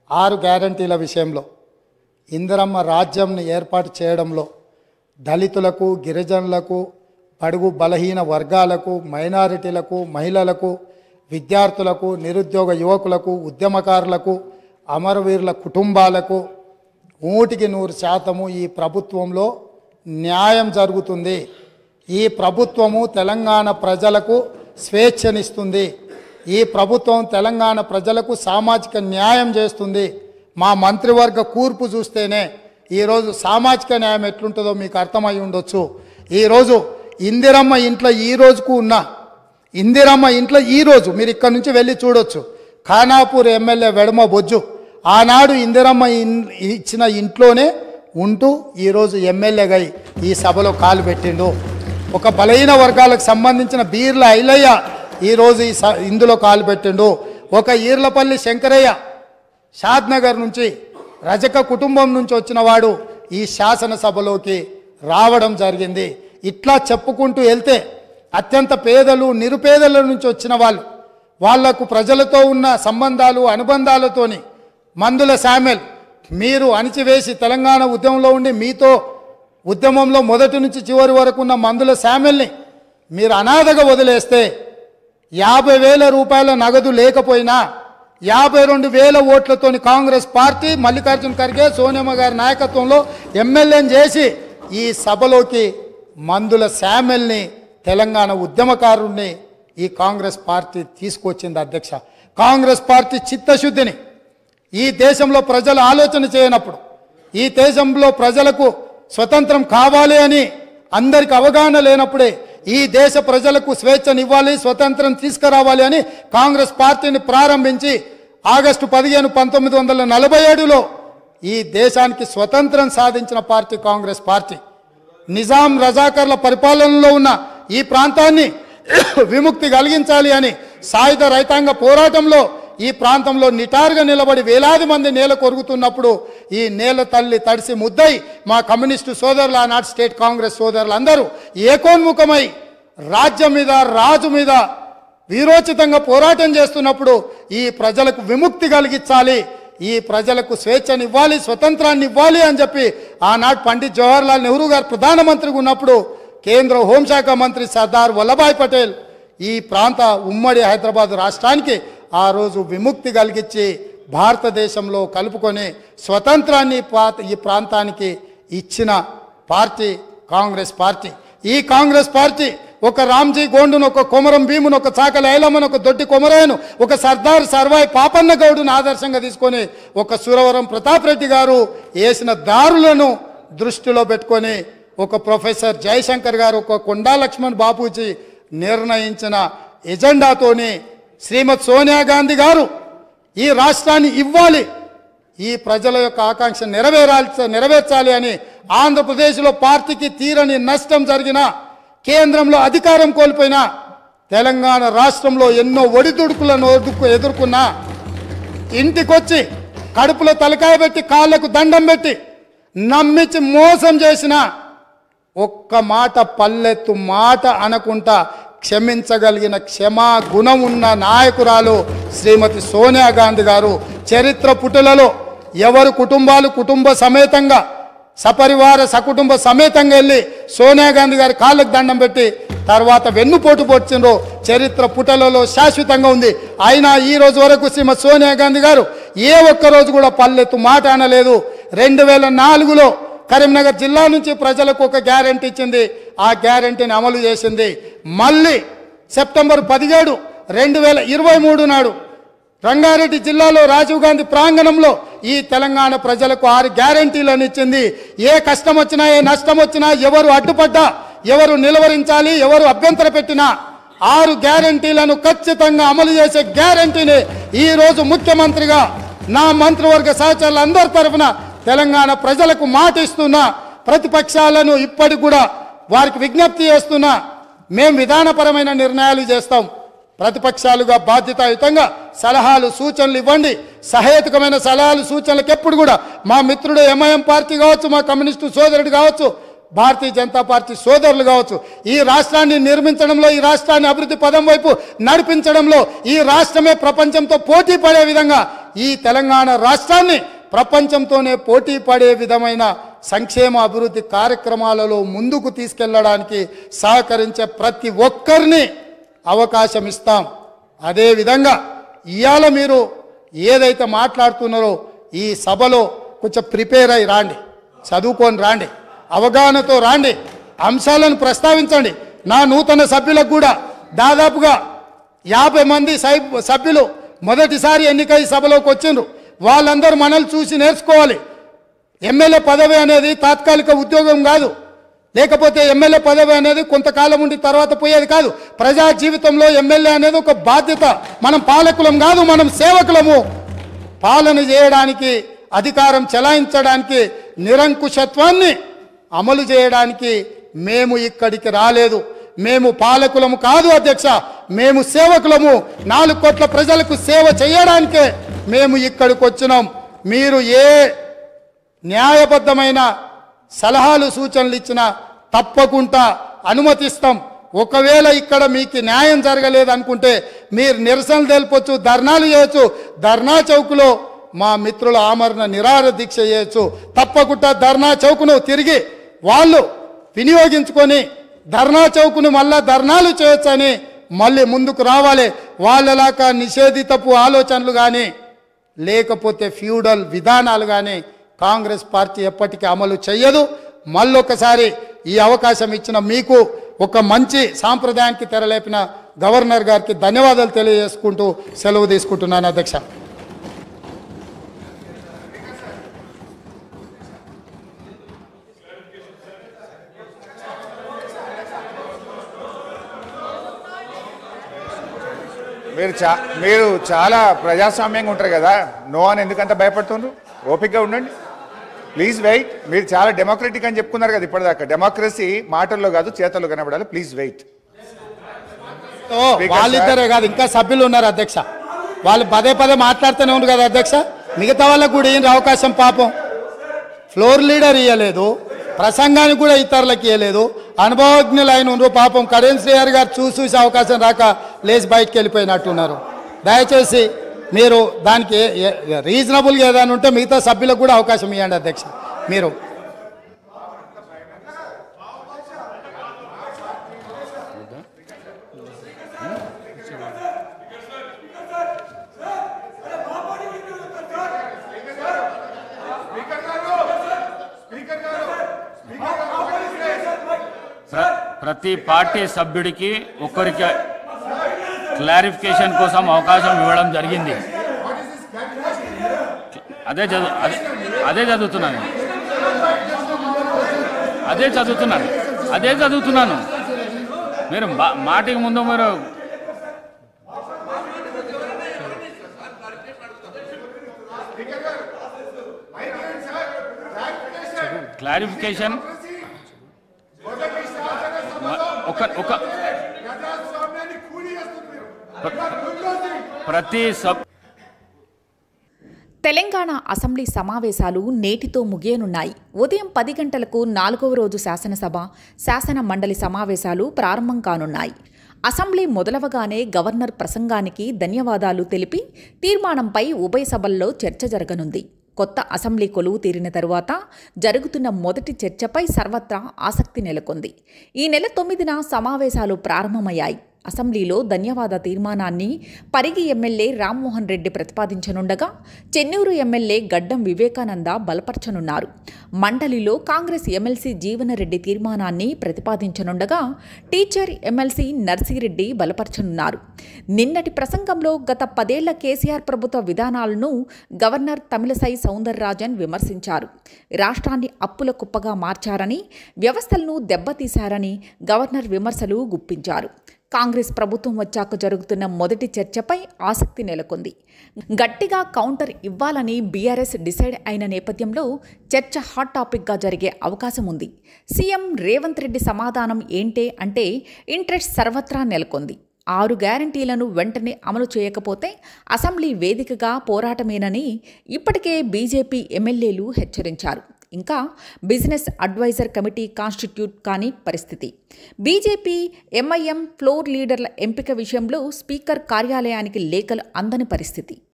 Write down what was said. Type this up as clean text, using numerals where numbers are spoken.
6 గ్యారంటీల విషయంలో ఇందిరమ్మ రాజ్యంని ఏర్పాటు చేయడంలో దళితులకు, గిరిజనులకు, బడుగు బలహీన వర్గాలకు, మైనారిటీలకు, మహిళలకు, విద్యార్థులకు, నిరుద్యోగ యువకులకు, ఉద్యమకారులకు, అమరవీరుల కుటుంబాలకు 100% ఈ ప్రభుత్వంలో న్యాయం జరుగుతుంది. ఈ ప్రభుత్వము తెలంగాణ ప్రజలకు స్వేచ్ఛనిస్తుంది. ఈ ప్రభుత్వం తెలంగాణ ప్రజలకు సామాజిక న్యాయం చేస్తుంది. మా మంత్రివర్గ కూర్పు చూస్తేనే ఈరోజు సామాజిక న్యాయం ఎట్లుంటుందో మీకు అర్థమై ఉండొచ్చు. ఈరోజు ఇందిరమ్మ ఇంట్లో ఈ రోజుకు ఉన్న ఇందిరమ్మ ఇంట్లో ఈరోజు మీరు ఇక్కడ నుంచి వెళ్ళి చూడొచ్చు. ఖానాపూర్ ఎమ్మెల్యే వెడమ బొజ్జు ఆనాడు ఇందిరమ్మ ఇచ్చిన ఇంట్లోనే ఉంటూ ఈరోజు ఎమ్మెల్యేగా ఈ సభలో కాలు పెట్టిండు. ఒక బలహీన వర్గాలకు సంబంధించిన బీర్ల ఐలయ్య ఈరోజు ఇందులో కాలు పెట్టిండు. ఒక ఈర్లపల్లి శంకరయ్య షాద్నగర్ నుంచి రజక కుటుంబం నుంచి వచ్చిన వాడు ఈ శాసనసభలోకి రావడం జరిగింది. ఇట్లా చెప్పుకుంటూ వెళ్తే అత్యంత పేదలు, నిరుపేదల నుంచి వచ్చిన వాళ్లకు ప్రజలతో ఉన్న సంబంధాలు, అనుబంధాలతోని మందుల శామ్యుల్ మీరు అణిచివేసి తెలంగాణ ఉద్యమంలో ఉండి మీతో ఉద్యమంలో మొదటి నుంచి చివరి వరకు ఉన్న మందుల శామ్యుల్ని మీరు అనాథగా వదిలేస్తే 50,000 రూపాయల నగదు లేకపోయినా 52,000 ఓట్లతోని కాంగ్రెస్ పార్టీ మల్లికార్జున ఖర్గే, సోనియమ్మ గారి నాయకత్వంలో ఎమ్మెల్యేని చేసి ఈ సభలోకి మందుల శామ్యుల్ని తెలంగాణ ఉద్యమకారుణ్ణి ఈ కాంగ్రెస్ పార్టీ తీసుకొచ్చింది. అధ్యక్ష, కాంగ్రెస్ పార్టీ చిత్తశుద్ధిని ఈ దేశంలో ప్రజలు ఆలోచన చేయనప్పుడు, ఈ దేశంలో ప్రజలకు స్వతంత్రం కావాలి అని అందరికి అవగాహన లేనప్పుడే ఈ దేశ ప్రజలకు స్వేచ్ఛనివ్వాలి, స్వతంత్రం తీసుకురావాలి అని కాంగ్రెస్ పార్టీని ప్రారంభించి ఆగస్టు 15, 1947లో ఈ దేశానికి స్వతంత్రం సాధించిన పార్టీ కాంగ్రెస్ పార్టీ. నిజాం రజాకర్ల పరిపాలనలో ఉన్న ఈ ప్రాంతాన్ని విముక్తి కలిగించాలి అని సాయుధ రైతాంగ పోరాటంలో ఈ ప్రాంతంలో నిటారుగా నిలబడి వేలాది మంది నేల కొరుగుతున్నప్పుడు ఈ నేల తల్లి తడిసి ముద్దై మా కమ్యూనిస్టు సోదరులు, ఆనాటి స్టేట్ కాంగ్రెస్ సోదరులు అందరూ ఏకోన్ముఖమై రాజ్యం మీద, రాజు మీద వీరోచితంగా పోరాటం చేస్తున్నప్పుడు ఈ ప్రజలకు విముక్తి కలిగించాలి, ఈ ప్రజలకు స్వేచ్ఛనివ్వాలి, స్వతంత్రాన్ని ఇవ్వాలి అని చెప్పి ఆనాడు పండిత్ జవహర్లాల్ నెహ్రూ గారు ప్రధానమంత్రిగా ఉన్నప్పుడు కేంద్ర హోంశాఖ మంత్రి సర్దార్ వల్లభాయ్ పటేల్ ఈ ప్రాంత ఉమ్మడి హైదరాబాద్ రాష్ట్రానికి ఆ రోజు విముక్తి కలిగించి భారతదేశంలో కలుపుకొని స్వతంత్రాన్ని ఈ ప్రాంతానికి ఇచ్చిన పార్టీ కాంగ్రెస్ పార్టీ. ఈ కాంగ్రెస్ పార్టీ ఒక రామ్జీ గోండును, ఒక కొమరం భీమును, ఒక చాకలి ఐలమ్మను, ఒక దొడ్డి కొమరయ్యను, ఒక సర్దార్ సర్వాయి పాపన్న గౌడును ఆదర్శంగా తీసుకొని ఒక సురవరం ప్రతాప్ రెడ్డి గారు వేసిన దారులను దృష్టిలో పెట్టుకొని ఒక ప్రొఫెసర్ జయశంకర్ గారు, ఒక కొండా లక్ష్మణ్ బాపూజీ నిర్ణయించిన ఎజెండాతోని శ్రీమతి సోనియా గాంధీ గారు ఈ రాష్ట్రాన్ని ఇవ్వాలి, ఈ ప్రజల యొక్క ఆకాంక్ష నెరవేర్చాలి అని ఆంధ్రప్రదేశ్లో పార్టీకి తీరని నష్టం జరిగిన, కేంద్రంలో అధికారం కోల్పోయినా, తెలంగాణ రాష్ట్రంలో ఎన్నో ఒడిదుడుకులను ఎదుర్కొన్నా, ఇంటికొచ్చి కడుపులో తలకాయ పెట్టి కాళ్లకు దండం పెట్టి నమ్మించి మోసం చేసిన ఒక్క మాట పల్లెత్తు మాట అనకుండా క్షమించగలిగిన క్షమా గుణం ఉన్న నాయకురాలు శ్రీమతి సోనియా గాంధీ గారు. చరిత్ర పుటలలో ఎవరు కుటుంబ సమేతంగా సపరివార సకుటుంబ సమేతంగా వెళ్ళి సోనియా గాంధీ గారి కాళ్ళకు దండం పెట్టి తర్వాత వెన్నుపోటు పొడిచిండ్రో చరిత్ర పుటలలో శాశ్వతంగా ఉంది. అయినా ఈ రోజు వరకు శ్రీమతి సోనియా గాంధీ గారు ఏ ఒక్కరోజు కూడా పల్లెత్తు మాట అనలేదు. 2004లో కరీంనగర్ జిల్లా నుంచి ప్రజలకు ఒక గ్యారెంటీ ఇచ్చింది, ఆ గ్యారెంటీని అమలు చేసింది. మళ్ళీ సెప్టెంబర్ 17, 2023 నాడు రంగారెడ్డి జిల్లాలో రాజీవ్ గాంధీ ప్రాంగణంలో ఈ తెలంగాణ ప్రజలకు 6 గ్యారెంటీలను ఇచ్చింది. ఏ కష్టం వచ్చినా, ఏ నష్టం వచ్చినా, ఎవరు అడ్డుపడ్డా, ఎవరు నిలవరించాలి, ఎవరు అభ్యంతర పెట్టినా 6 గ్యారెంటీలను ఖచ్చితంగా అమలు చేసే గ్యారెంటీని ఈరోజు ముఖ్యమంత్రిగా నా మంత్రివర్గ సహచరులందరి తరఫున తెలంగాణ ప్రజలకు మాట ఇస్తున్నా. ప్రతిపక్షాలను ఇప్పటికి కూడా వారికి విజ్ఞప్తి చేస్తున్నా, మేము విధానపరమైన నిర్ణయాలు చేస్తాం, ప్రతిపక్షాలుగా బాధ్యతాయుతంగా సలహాలు సూచనలు ఇవ్వండి. సహేతుకమైన సలహాలు సూచనలకు ఎప్పుడు కూడా మా మిత్రుడు ఎంఐఎం పార్టీ కావచ్చు, మా కమ్యూనిస్టు సోదరుడు కావచ్చు, భారతీయ జనతా పార్టీ సోదరులు కావచ్చు, ఈ రాష్ట్రాన్ని నిర్మించడంలో, ఈ రాష్ట్రాన్ని అభివృద్ధి పదం వైపు నడిపించడంలో, ఈ రాష్ట్రమే ప్రపంచంతో పోటీ పడే విధంగా ఈ తెలంగాణ రాష్ట్రాన్ని ప్రపంచంతోనే పోటీ పడే విధమైన సంక్షేమ అభివృద్ధి కార్యక్రమాలలో ముందుకు తీసుకెళ్లడానికి సహకరించే ప్రతి ఒక్కరిని అవకాశం ఇస్తాం. అదేవిధంగా ఇవాళ మీరు ఏదైతే మాట్లాడుతున్నారో ఈ సభలో కొంచెం ప్రిపేర్ అయి రాండి, చదువుకొని రాండి, అవగాహనతో రాండి, అంశాలను ప్రస్తావించండి. నా నూతన సభ్యులకు కూడా దాదాపుగా 50 మంది సభ్యులు మొదటిసారి ఎన్నికై సభలోకి వచ్చిండ్రు. వాళ్ళందరూ మనల్ని చూసి నేర్చుకోవాలి. ఎమ్మెల్యే పదవి అనేది తాత్కాలిక ఉద్యోగం కాదు, లేకపోతే ఎమ్మెల్యే పదవి అనేది కొంతకాలం ఉండి తర్వాత పోయేది కాదు. ప్రజా జీవితంలో ఎమ్మెల్యే అనేది ఒక బాధ్యత. మనం పాలకులం కాదు, మనం సేవకులము. పాలన చేయడానికి, అధికారం చెలాయించడానికి, నిరంకుశత్వాన్ని అమలు చేయడానికి మేము ఇక్కడికి రాలేదు. మేము పాలకులము కాదు అధ్యక్ష, మేము సేవకులము. 4 కోట్ల ప్రజలకు సేవ చేయడానికే మేము ఇక్కడికి వచ్చినాం. మీరు ఏ న్యాయబద్ధమైన సలహాలు సూచనలు ఇచ్చినా తప్పకుండా అనుమతిస్తాం. ఒకవేళ ఇక్కడ మీకు న్యాయం జరగలేదు అనుకుంటే మీరు నిరసనలు తెలుపొచ్చు, ధర్నాలు చేయొచ్చు. ధర్నా చౌక్లో మా మిత్రుల ఆమరణ నిరాహార దీక్ష చేయొచ్చు. తప్పకుండా ధర్నా చౌక్ను తిరిగి వాళ్ళు వినియోగించుకొని ధర్నా చౌక్ను మళ్ళా ధర్నాలు చేయొచ్చని మళ్ళీ ముందుకు రావాలి. వాళ్ళలాగా నిషేధితపు ఆలోచనలు కానీ లేకపోతే ఫ్యూడల్ విధానాలు కానీ కాంగ్రెస్ పార్టీ ఎప్పటికీ అమలు చేయదు. మళ్ళొకసారి ఈ అవకాశం ఇచ్చిన మీకు, ఒక మంచి సాంప్రదాయానికి తెరలేపిన గవర్నర్ గారికి ధన్యవాదాలు తెలియజేసుకుంటూ సెలవు తీసుకుంటున్నాను అధ్యక్ష. మీరు చాలా ప్రజాస్వామ్యంగా ఉంటారు కదా, నో అని ఎందుకంత భయపడుతున్నారు? ఓపికగా ఉండండి, ప్లీజ్ వెయిట్. మీరు చాలా డెమోక్రటిక్ అని చెప్పుకున్నారు కదా ఇప్పటిదాకా. డెమోక్రసీ మాటల్లో కాదు చేతల్లో కనబడాలి. Please wait. వాళ్ళిద్దరే కాదు, ఇంకా సభ్యులు ఉన్నారు అధ్యక్ష. వాళ్ళు పదే మాట్లాడుతూనే ఉన్నారు కదా అధ్యక్ష. మిగతా వాళ్ళకు కూడా ఏం అవకాశం, పాపం ఫ్లోర్ లీడర్ ఇవ్వలేదు, ప్రసంగానికి కూడా ఇతరులకు ఇవ్వలేదు. అనుభవజ్ఞులు అయిన ఉన్నారు పాపం. కరెన్ శ్రీహరి గారు చూసి అవకాశం రాక లేచి బయటకు వెళ్ళిపోయినట్టున్నారు. దయచేసి మీరు దానికి రీజనబుల్గా ఏదైనా ఉంటే మిగతా సభ్యులకు కూడా అవకాశం ఇవ్వండి అధ్యక్ష. మీరు ప్రతి పార్టీ సభ్యుడికి ఒక్కరికి క్లారిఫికేషన్ కోసం అవకాశం ఇవ్వడం జరిగింది. అదే చదువుతున్నాను. మీరు మాటికి ముందు మీరు క్లారిఫికేషన్ తెలంగాణ అసెంబ్లీ సమావేశాలు నేటితో ముగియనున్నాయి. ఉదయం 10 గంటలకు 4వ రోజు శాసన మండలి సమావేశాలు ప్రారంభం కానున్నాయి. అసెంబ్లీ మొదలవగానే గవర్నర్ ప్రసంగానికి ధన్యవాదాలు తెలిపి తీర్మానంపై ఉభయ సభల్లో చర్చ జరగనుంది. కొత్త అసెంబ్లీ కొలువు తీరిన తరువాత జరుగుతున్న మొదటి చర్చపై సర్వత్రా ఆసక్తి నెలకొంది. ఈ నెల 9న సమావేశాలు ప్రారంభమయ్యాయి. అసెంబ్లీలో ధన్యవాద తీర్మానాన్ని పరిగి ఎమ్మెల్యే రామ్మోహన్ రెడ్డి ప్రతిపాదించనుండగా చెన్నూరు ఎమ్మెల్యే గడ్డం వివేకానంద బలపర్చనున్నారు. మండలిలో కాంగ్రెస్ ఎమ్మెల్సీ జీవనరెడ్డి తీర్మానాన్ని ప్రతిపాదించనుండగా టీచర్ ఎమ్మెల్సీ నర్సిరెడ్డి బలపర్చనున్నారు. నిన్నటి ప్రసంగంలో గత 10 ఏళ్ల కేసీఆర్ ప్రభుత్వ విధానాలను గవర్నర్ తమిళసై సౌందరరాజన్ విమర్శించారు. రాష్ట్రాన్ని అప్పుల కుప్పగా మార్చారని, వ్యవస్థలను దెబ్బతీశారని గవర్నర్ విమర్శలు గుప్పించారు. కాంగ్రెస్ ప్రభుత్వం వచ్చాక జరుగుతున్న మొదటి చర్చపై ఆసక్తి నెలకొంది. గట్టిగా కౌంటర్ ఇవ్వాలని బీఆర్ఎస్ డిసైడ్ అయిన నేపథ్యంలో చర్చ హాట్ టాపిక్గా జరిగే అవకాశం ఉంది. సీఎం రేవంత్ రెడ్డి సమాధానం ఏంటే అంటే ఇంట్రెస్ట్ సర్వత్రా నెలకొంది. 6 గ్యారంటీలను వెంటనే అమలు చేయకపోతే అసెంబ్లీ వేదికగా పోరాటమేనని ఇప్పటికే బీజేపీ ఎమ్మెల్యేలు హెచ్చరించారు. ఇంకా బిజినెస్ అడ్వైజర్ కమిటీ కాన్స్టిట్యూట్ కాని పరిస్థితి. బీజేపీ, ఎంఐఎం ఫ్లోర్ లీడర్ల ఎంపిక విషయంలో స్పీకర్ కార్యాలయానికి లేఖలు అందని పరిస్థితి.